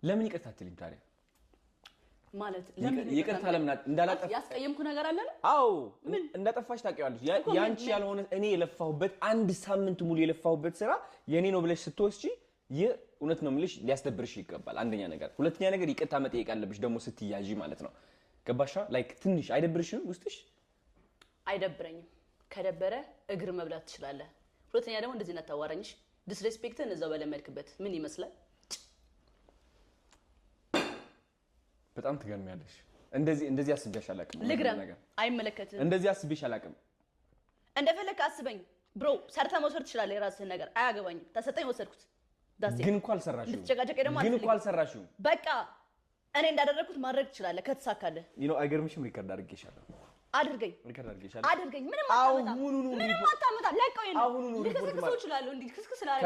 ለምን ይቅርታ አትልኝ ታዲያ ማለት ለምን ይቅርታ ለምን እንዳላጠፋ ያስቀየምኩ ነገር አለ ነው አው እንዳጠፋሽ ታውቂዋለሽ ያንቺ ያልሆነ እኔ የለፋሁበት አንድ ሳምንት ሙሉ የለፋሁበት ስራ የኔ ነው ብለሽ ስትወስጂ እውነት ነው የምልሽ ሊያስደብርሽ ይገባል አንደኛ ነገር ሁለተኛ ነገር ይቅርታ መጠየቅ አለብሽ ደግሞ ስትያጂ ማለት ነው ገባሻ ላይክ ትንሽ አይደብርሽም ውስጥሽ አይደብረኝም ከደበረ እግር መብላት ትችላለህ ሁለተኛ ደግሞ እንደዚህ እናታዋራኝሽ ዲስሬስፔክትን እዛው በለመድክበት ምን ይመስላል በጣም ትገርሚያለሽ እንደዚህ አስበሽ አላቅም ነገር አይመለከትም እንደዚህ አስበሽ አላቅም እንደፈለክ አስበኝ ብሮ ሰርተ መውሰድ ትችላለህ የራስህን ነገር አያገባኝም ተሰጠኝ ወሰድኩት ግን እንኳን ሰራሽው ግን እንኳን ሰራሽው በቃ እኔ እንዳደረኩት ማድረግ ትችላለህ ከተሳካለ አይገርምሽም ሪከርድ አድርጌሻለሁ አድርገኝ ምንም አታመጣ ለቀው ይሄን አሁን ነው ልክስክስ ይችላል እንዴ ክስክስ ስላለ